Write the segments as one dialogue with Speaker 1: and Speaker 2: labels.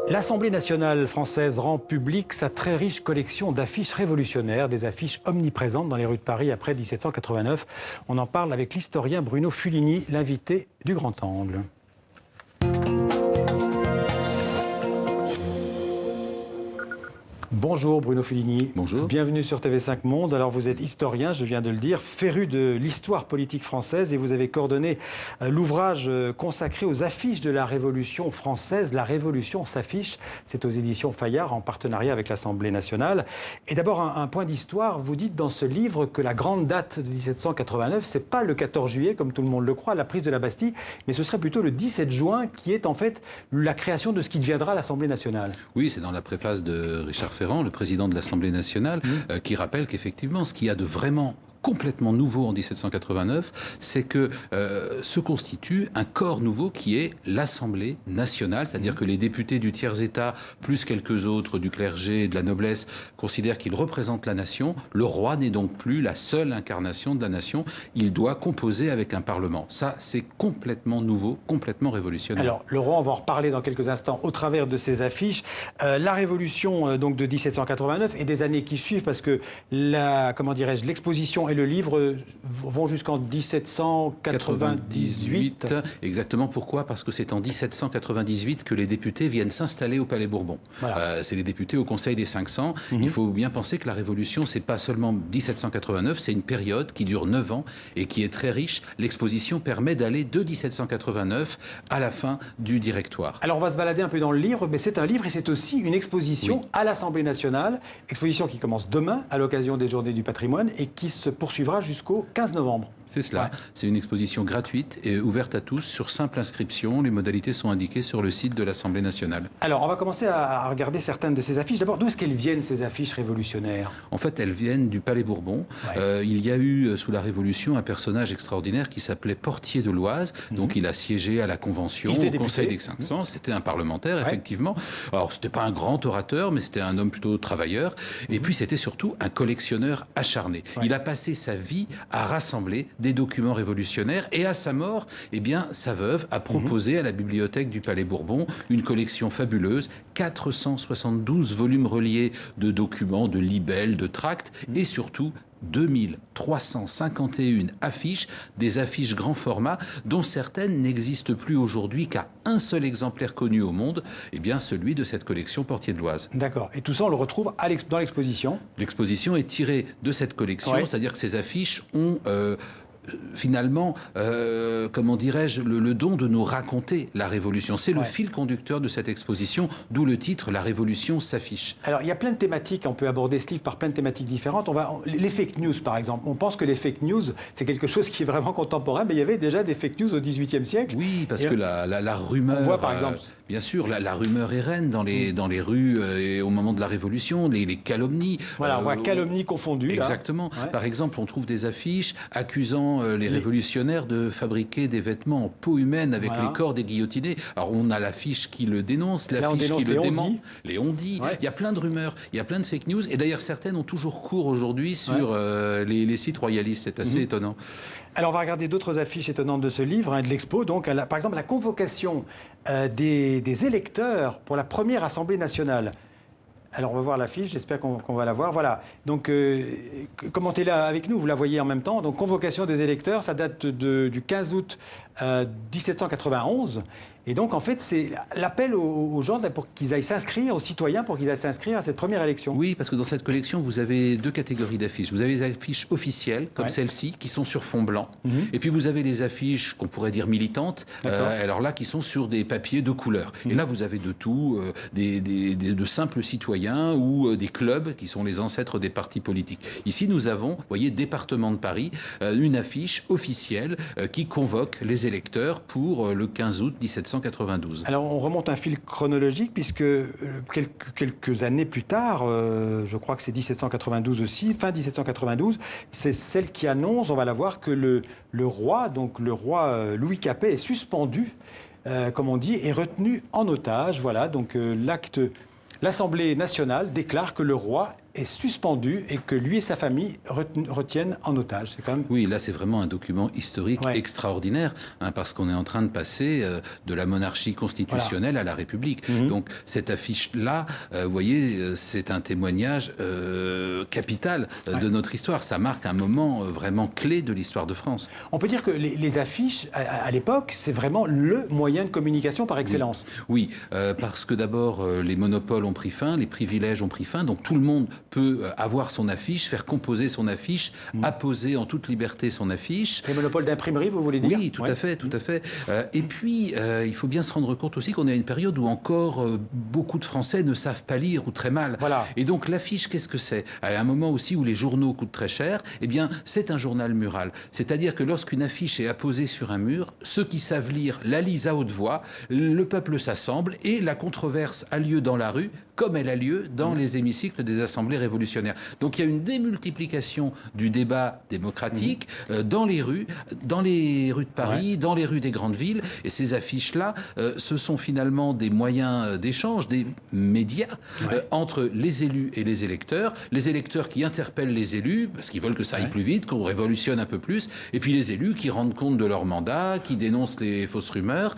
Speaker 1: L'Assemblée nationale française rend publique sa très riche collection d'affiches révolutionnaires, des affiches omniprésentes dans les rues de Paris après 1789. On en parle avec l'historien Bruno Fulini, l'invité du Grand Angle. Bonjour Bruno Fulini.
Speaker 2: Bonjour.
Speaker 1: Bienvenue sur TV5 Monde. Alors vous êtes historien, je viens de le dire, féru de l'histoire politique française et vous avez coordonné l'ouvrage consacré aux affiches de la Révolution française. La Révolution s'affiche. C'est aux éditions Fayard en partenariat avec l'Assemblée nationale. Et d'abord un point d'histoire. Vous dites dans ce livre que la grande date de 1789, c'est pas le 14 juillet comme tout le monde le croit, la prise de la Bastille, mais ce serait plutôt le 17 juin qui est en fait la création de ce qui deviendra l'Assemblée nationale.
Speaker 2: Oui, c'est dans la préface de Richard Ferrand, le président de l'Assemblée nationale, qui rappelle qu'effectivement, ce qu'il y a de vraiment complètement nouveau en 1789, c'est que se constitue un corps nouveau qui est l'Assemblée nationale, c'est-à-dire que les députés du tiers-État, plus quelques autres du clergé et de la noblesse, considèrent qu'ils représentent la nation. Le roi n'est donc plus la seule incarnation de la nation, il doit composer avec un parlement. Ça, c'est complètement nouveau, complètement révolutionnaire.
Speaker 1: Alors, le roi, on va en reparler dans quelques instants au travers de ces affiches. La Révolution donc de 1789 et des années qui suivent, parce que l'exposition et le livre vont jusqu'en 1798.
Speaker 2: Exactement. Pourquoi? Parce que c'est en 1798 que les députés viennent s'installer au Palais Bourbon. Voilà. C'est les députés au Conseil des 500. Il faut bien penser que la Révolution, c'est pas seulement 1789, c'est une période qui dure 9 ans et qui est très riche. L'exposition permet d'aller de 1789 à la fin du Directoire.
Speaker 1: Alors on va se balader un peu dans le livre, mais c'est un livre et c'est aussi une exposition à l'Assemblée nationale. Exposition qui commence demain à l'occasion des Journées du patrimoine et qui se poursuivra jusqu'au 15 novembre.
Speaker 2: C'est cela. C'est une exposition gratuite et ouverte à tous sur simple inscription. Les modalités sont indiquées sur le site de l'Assemblée nationale.
Speaker 1: Alors, on va commencer à regarder certaines de ces affiches. D'abord, d'où est-ce qu'elles viennent, ces affiches révolutionnaires?
Speaker 2: En fait, elles viennent du Palais Bourbon. Il y a eu, sous la Révolution, un personnage extraordinaire qui s'appelait Portier de l'Oise. Donc, il a siégé à la Convention, au Conseil des 500. C'était un parlementaire, effectivement. Alors, c'était pas un grand orateur, mais c'était un homme plutôt travailleur. Et puis, c'était surtout un collectionneur acharné. Il a passé sa vie à rassembler des documents révolutionnaires et à sa mort, eh bien, sa veuve a proposé à la bibliothèque du Palais Bourbon une collection fabuleuse, 472 volumes reliés de documents, de libelles, de tracts et surtout 2351 affiches, des affiches grand format dont certaines n'existent plus aujourd'hui qu'à un seul exemplaire connu au monde, eh bien celui de cette collection Portier de l'Oise.
Speaker 1: D'accord. Et tout ça, on le retrouve dans l'exposition?
Speaker 2: L'exposition est tirée de cette collection, c'est-à-dire que ces affiches ont finalement, comment dirais-je, le don de nous raconter la Révolution. C'est le fil conducteur de cette exposition, d'où le titre « La Révolution s'affiche ».
Speaker 1: Alors, il y a plein de thématiques, on peut aborder ce livre par plein de thématiques différentes. Les fake news, par exemple. On pense que les fake news, c'est quelque chose qui est vraiment contemporain, mais il y avait déjà des fake news au XVIIIe siècle.
Speaker 2: Oui, parce que la rumeur...
Speaker 1: On voit, par exemple...
Speaker 2: bien sûr, la rumeur est reine dans les rues et au moment de la Révolution, les calomnies.
Speaker 1: Voilà, on voit calomnies confondues.
Speaker 2: Exactement. Là. Par exemple, on trouve des affiches accusant les révolutionnaires de fabriquer des vêtements en peau humaine avec les corps des guillotinés. Alors on a l'affiche qui le dénonce, l'affiche qui le dément, les on-dit. Il y a plein de rumeurs, il y a plein de fake news. Et d'ailleurs certaines ont toujours cours aujourd'hui sur les sites royalistes. C'est assez étonnant.
Speaker 1: Alors on va regarder d'autres affiches étonnantes de ce livre, de l'expo. Donc, par exemple, la convocation des électeurs pour la première Assemblée nationale. Alors, on va voir l'affiche, j'espère qu'on va la voir. Voilà, donc commentez-la avec nous, vous la voyez en même temps. Donc, convocation des électeurs, ça date du 15 août 1791. Et donc, en fait, c'est l'appel aux gens pour qu'ils aillent s'inscrire, aux citoyens, pour qu'ils aillent s'inscrire à cette première élection.
Speaker 2: Oui, parce que dans cette collection, vous avez deux catégories d'affiches. Vous avez les affiches officielles, comme celle-ci, qui sont sur fond blanc. Et puis, vous avez les affiches qu'on pourrait dire militantes, alors là, qui sont sur des papiers de couleur. Et là, vous avez de tout, de simples citoyens ou des clubs, qui sont les ancêtres des partis politiques. Ici, nous avons, vous voyez, département de Paris, une affiche officielle qui convoque les électeurs pour le 15 août 1792.
Speaker 1: Alors on remonte un fil chronologique puisque quelques années plus tard, je crois que c'est 1792 aussi, fin 1792, c'est celle qui annonce, on va la voir, que le roi, donc le roi Louis Capet est suspendu, comme on dit, et retenu en otage. Voilà, donc l'Assemblée nationale déclare que le roi est suspendu et que lui et sa famille retiennent en otage. C'est quand même...
Speaker 2: Oui, là c'est vraiment un document historique extraordinaire, hein, parce qu'on est en train de passer de la monarchie constitutionnelle à la République. Donc cette affiche-là, vous voyez, c'est un témoignage capital de notre histoire. Ça marque un moment vraiment clé de l'histoire de France.
Speaker 1: On peut dire que les affiches, à l'époque, c'est vraiment le moyen de communication par excellence.
Speaker 2: Oui, parce que d'abord, les monopoles ont pris fin, les privilèges ont pris fin, donc tout le monde peut avoir son affiche, faire composer son affiche, apposer en toute liberté son affiche.
Speaker 1: Les monopoles d'imprimerie, vous voulez dire?
Speaker 2: Oui, tout à fait, tout à fait. Et puis, il faut bien se rendre compte aussi qu'on est à une période où encore beaucoup de Français ne savent pas lire ou très mal.
Speaker 1: Voilà.
Speaker 2: Et donc l'affiche, qu'est-ce que c'est? À un moment aussi où les journaux coûtent très cher, eh bien, c'est un journal mural. C'est-à-dire que lorsqu'une affiche est apposée sur un mur, ceux qui savent lire la lisent à haute voix, le peuple s'assemble et la controverse a lieu dans la rue, comme elle a lieu dans les hémicycles des assemblées révolutionnaires. Donc il y a une démultiplication du débat démocratique dans les rues de Paris, dans les rues des grandes villes. Et ces affiches-là, ce sont finalement des moyens d'échange, des médias entre les élus et les électeurs qui interpellent les élus, parce qu'ils veulent que ça aille plus vite, qu'on révolutionne un peu plus, et puis les élus qui rendent compte de leur mandat, qui dénoncent les fausses rumeurs,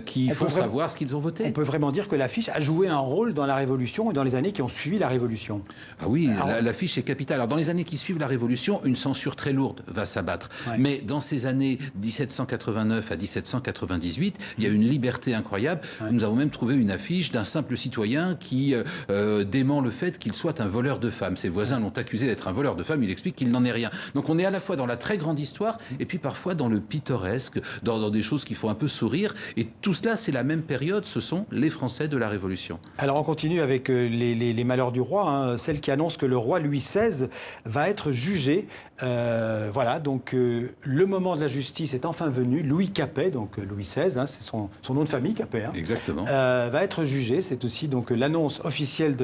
Speaker 2: qui font savoir ce qu'ils ont voté.
Speaker 1: On peut vraiment dire que l'affiche a joué un rôle dans la Révolution et dans les années qui ont suivi la Révolution.
Speaker 2: Ah oui, l'affiche est capitale. Alors dans les années qui suivent la Révolution, une censure très lourde va s'abattre. Mais dans ces années 1789 à 1798, il y a une liberté incroyable. Nous avons même trouvé une affiche d'un simple citoyen qui dément le fait qu'il soit un voleur de femmes. Ses voisins l'ont accusé d'être un voleur de femmes, il explique qu'il n'en est rien. Donc on est à la fois dans la très grande histoire et puis parfois dans le pittoresque, dans des choses qui font un peu sourire. Et tout cela, c'est la même période, ce sont les Français de la Révolution.
Speaker 1: Alors on continue avec les malheurs du roi, hein, celle qui annonce que le roi Louis XVI va être jugé. Voilà, donc le moment de la justice est enfin venu. Louis Capet, donc Louis XVI, hein, c'est son nom de famille, Capet. Hein,
Speaker 2: exactement.
Speaker 1: Va être jugé. C'est aussi donc l'annonce officielle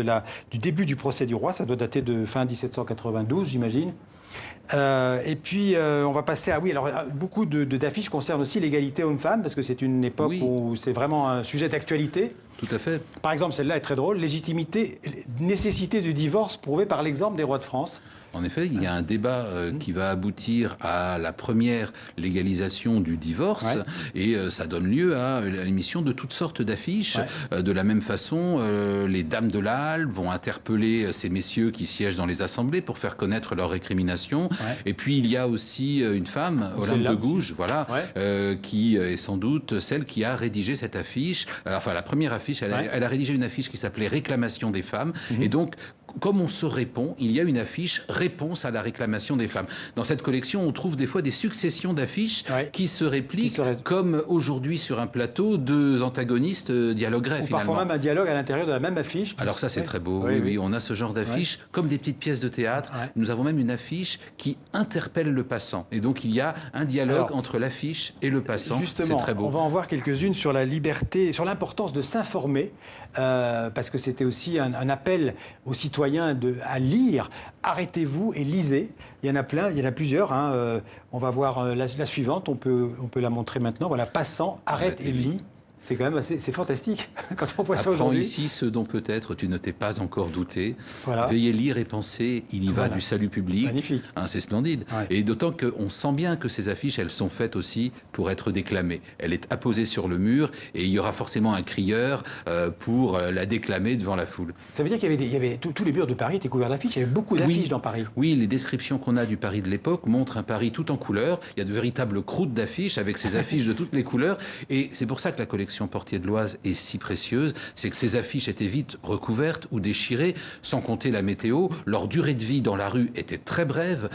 Speaker 1: du début du procès du roi. Ça doit dater de fin 1792, j'imagine. Et puis, on va passer à... Oui, alors, beaucoup d'affiches concernent aussi l'égalité homme-femme, parce que c'est une époque où c'est vraiment un sujet d'actualité.
Speaker 2: Tout à fait.
Speaker 1: Par exemple, celle-là est très drôle. Nécessité du divorce prouvée par l'exemple des rois de France.
Speaker 2: En effet, il y a un débat qui va aboutir à la première légalisation du divorce et ça donne lieu à l'émission de toutes sortes d'affiches. De la même façon, les dames de la Halle vont interpeller ces messieurs qui siègent dans les assemblées pour faire connaître leurs récriminations. Et puis il y a aussi une femme, Olympe de Gouges, voilà, qui est sans doute celle qui a rédigé cette affiche. Enfin, la première affiche, elle a rédigé une affiche qui s'appelait Réclamation des femmes. Et donc, comme on se répond, il y a une affiche réponse à la réclamation des femmes. Dans cette collection, on trouve des fois des successions d'affiches qui se répliquent, comme aujourd'hui sur un plateau, deux antagonistes dialogueraient finalement.
Speaker 1: Parfois même un dialogue à l'intérieur de la même affiche.
Speaker 2: Alors ça, c'est très beau. Oui, on a ce genre d'affiches comme des petites pièces de théâtre. Nous avons même une affiche qui interpelle le passant. Et donc, il y a un dialogue entre l'affiche et le passant.
Speaker 1: Justement,
Speaker 2: c'est très beau.
Speaker 1: On va en voir quelques-unes sur la liberté, sur l'importance de s'informer, parce que c'était aussi un appel aux citoyens à lire. Arrêtez-vous et lisez. Il y en a plein, il y en a plusieurs. Hein. On va voir la suivante, on peut la montrer maintenant. Voilà, passant, arrête et lis. C'est quand même assez, c'est fantastique quand on voit ça aujourd'hui.
Speaker 2: Ici ce dont peut-être tu ne t'es pas encore douté.
Speaker 1: Voilà.
Speaker 2: Veuillez lire et penser, il y va du salut public.
Speaker 1: Magnifique.
Speaker 2: Hein, c'est splendide. Et d'autant qu'on sent bien que ces affiches, elles sont faites aussi pour être déclamées. Elle est apposée sur le mur et il y aura forcément un crieur pour la déclamer devant la foule.
Speaker 1: Ça veut dire qu'il y avait tous les murs de Paris étaient couverts d'affiches. Il y avait beaucoup d'affiches dans Paris.
Speaker 2: Oui, les descriptions qu'on a du Paris de l'époque montrent un Paris tout en couleurs. Il y a de véritables croûtes d'affiches avec ces affiches de toutes les couleurs. Et c'est pour ça que la collection Portier de l'Oise est si précieuse, c'est que ces affiches étaient vite recouvertes ou déchirées, sans compter la météo. Leur durée de vie dans la rue était très brève.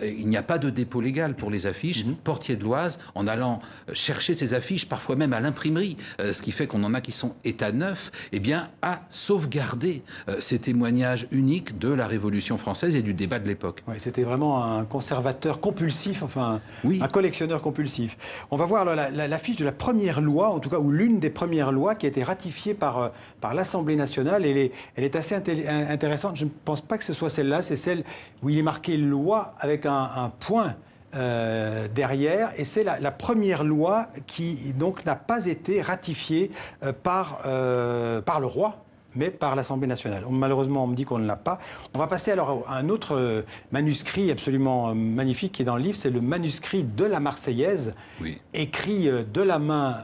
Speaker 2: Il n'y a pas de dépôt légal pour les affiches. Portier de l'Oise, en allant chercher ces affiches, parfois même à l'imprimerie, ce qui fait qu'on en a qui sont état neuf, eh bien, a sauvegardé ces témoignages uniques de la Révolution française et du débat de l'époque.
Speaker 1: Oui, c'était vraiment un conservateur compulsif, enfin, un collectionneur compulsif. On va voir l'affiche de la première loi, en tout cas, ou l'une des premières lois qui a été ratifiée par l'Assemblée nationale. Elle est assez intéressante. Je ne pense pas que ce soit celle-là. C'est celle où il est marqué loi avec un point derrière. Et c'est la première loi qui donc n'a pas été ratifiée par le roi. mais par l'Assemblée nationale. Malheureusement, on me dit qu'on ne l'a pas. On va passer alors à un autre manuscrit absolument magnifique qui est dans le livre, c'est le manuscrit de la Marseillaise, écrit de la main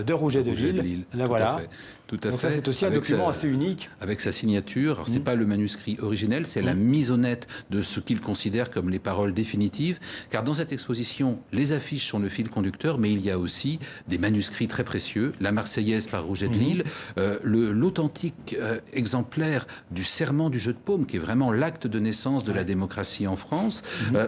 Speaker 1: de Rouget de L'Isle. Là, voilà.
Speaker 2: Tout à fait.
Speaker 1: Donc ça, c'est aussi un document assez unique.
Speaker 2: Avec sa signature. Alors, c'est pas le manuscrit originel, c'est la mise au net de ce qu'il considère comme les paroles définitives. Car dans cette exposition, les affiches sont le fil conducteur, mais il y a aussi des manuscrits très précieux. La Marseillaise par Rouget de L'Isle, l'authentique exemplaire du serment du jeu de paume, qui est vraiment l'acte de naissance de la démocratie en France,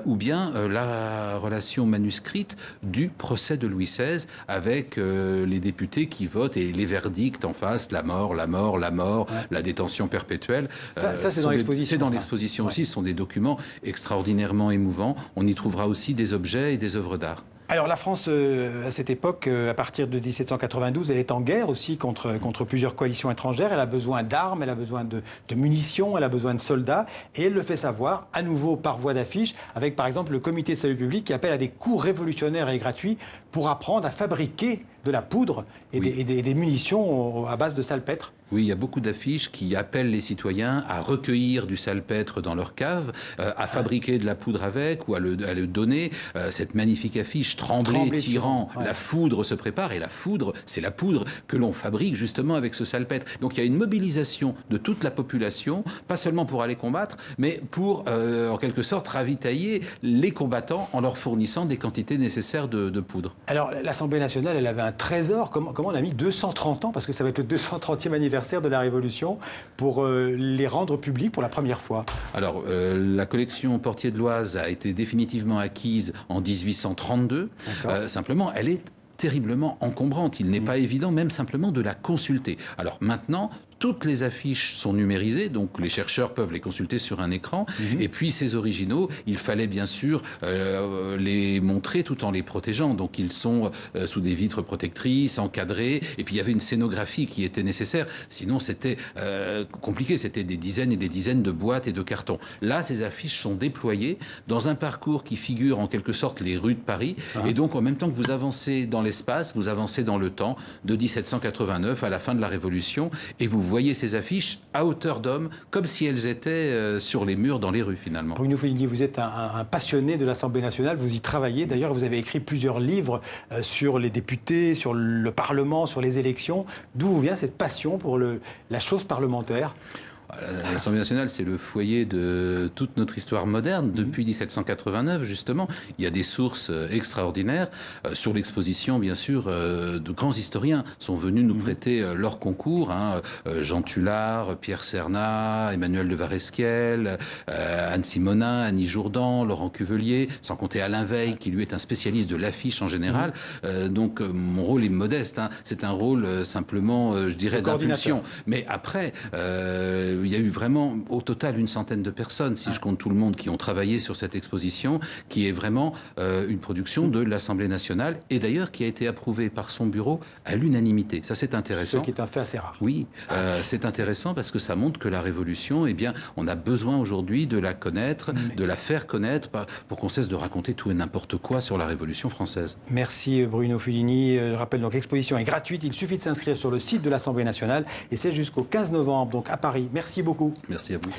Speaker 2: ou bien la relation manuscrite du procès de Louis XVI avec les députés qui votent et les verdicts en face. La mort, la détention perpétuelle.
Speaker 1: Ça c'est dans l'exposition.
Speaker 2: C'est dans l'exposition aussi. Ce sont des documents extraordinairement émouvants. On y trouvera aussi des objets et des œuvres d'art.
Speaker 1: Alors la France, à cette époque, à partir de 1792, elle est en guerre aussi contre plusieurs coalitions étrangères. Elle a besoin d'armes, elle a besoin de munitions, elle a besoin de soldats. Et elle le fait savoir, à nouveau par voie d'affiche, avec par exemple le Comité de salut public qui appelle à des cours révolutionnaires et gratuits pour apprendre à fabriquer de la poudre et des munitions à base de salpêtre.
Speaker 2: Oui, il y a beaucoup d'affiches qui appellent les citoyens à recueillir du salpêtre dans leur cave, à fabriquer de la poudre avec ou à le donner. Cette magnifique affiche, Tremblay, tyran, la foudre se prépare. Et la foudre, c'est la poudre que l'on fabrique justement avec ce salpêtre. Donc il y a une mobilisation de toute la population, pas seulement pour aller combattre, mais pour, en quelque sorte, ravitailler les combattants en leur fournissant des quantités nécessaires de poudre.
Speaker 1: Alors l'Assemblée nationale, elle avait un trésor. Comment on a mis 230 ans, parce que ça va être le 230e anniversaire de la Révolution, pour les rendre publics pour la première fois?
Speaker 2: Alors, la collection Portier de l'Oise a été définitivement acquise en 1832. Simplement, elle est terriblement encombrante. Il n'est pas évident même simplement de la consulter. Alors maintenant, toutes les affiches sont numérisées, donc les chercheurs peuvent les consulter sur un écran. Et puis ces originaux, il fallait bien sûr les montrer tout en les protégeant. Donc ils sont sous des vitres protectrices, encadrés. Et puis il y avait une scénographie qui était nécessaire. Sinon c'était compliqué. C'était des dizaines et des dizaines de boîtes et de cartons. Là, ces affiches sont déployées dans un parcours qui figure en quelque sorte les rues de Paris. Et donc en même temps que vous avancez dans l'espace, vous avancez dans le temps de 1789 à la fin de la Révolution. Et vous voyez ces affiches à hauteur d'homme, comme si elles étaient sur les murs dans les rues, finalement.
Speaker 1: Bruno Feligny, vous êtes un passionné de l'Assemblée nationale, vous y travaillez. D'ailleurs, vous avez écrit plusieurs livres sur les députés, sur le Parlement, sur les élections. D'où vient cette passion pour la chose parlementaire ?
Speaker 2: L'Assemblée nationale, c'est le foyer de toute notre histoire moderne. Depuis 1789, justement, il y a des sources extraordinaires. Sur l'exposition, bien sûr, de grands historiens sont venus nous prêter leur concours. Jean Tullard, Pierre Cernat, Emmanuel de Varesquiel, Anne Simonin, Annie Jourdan, Laurent Cuvelier, sans compter Alain Veil, qui lui est un spécialiste de l'affiche en général. Donc, mon rôle est modeste. C'est un rôle simplement, je dirais, d'impulsion. Mais après, il y a eu vraiment au total une centaine de personnes, si je compte tout le monde, qui ont travaillé sur cette exposition, qui est vraiment une production de l'Assemblée nationale et d'ailleurs qui a été approuvée par son bureau à l'unanimité. Ça, c'est intéressant.
Speaker 1: Ce qui est un fait assez rare.
Speaker 2: Oui, c'est intéressant parce que ça montre que la Révolution, eh bien, on a besoin aujourd'hui de la connaître, de la faire connaître pour qu'on cesse de raconter tout et n'importe quoi sur la Révolution française.
Speaker 1: Merci Bruno Feligny. Je rappelle donc l'exposition est gratuite. Il suffit de s'inscrire sur le site de l'Assemblée nationale et c'est jusqu'au 15 novembre, donc à Paris. Merci beaucoup.
Speaker 2: Merci à vous.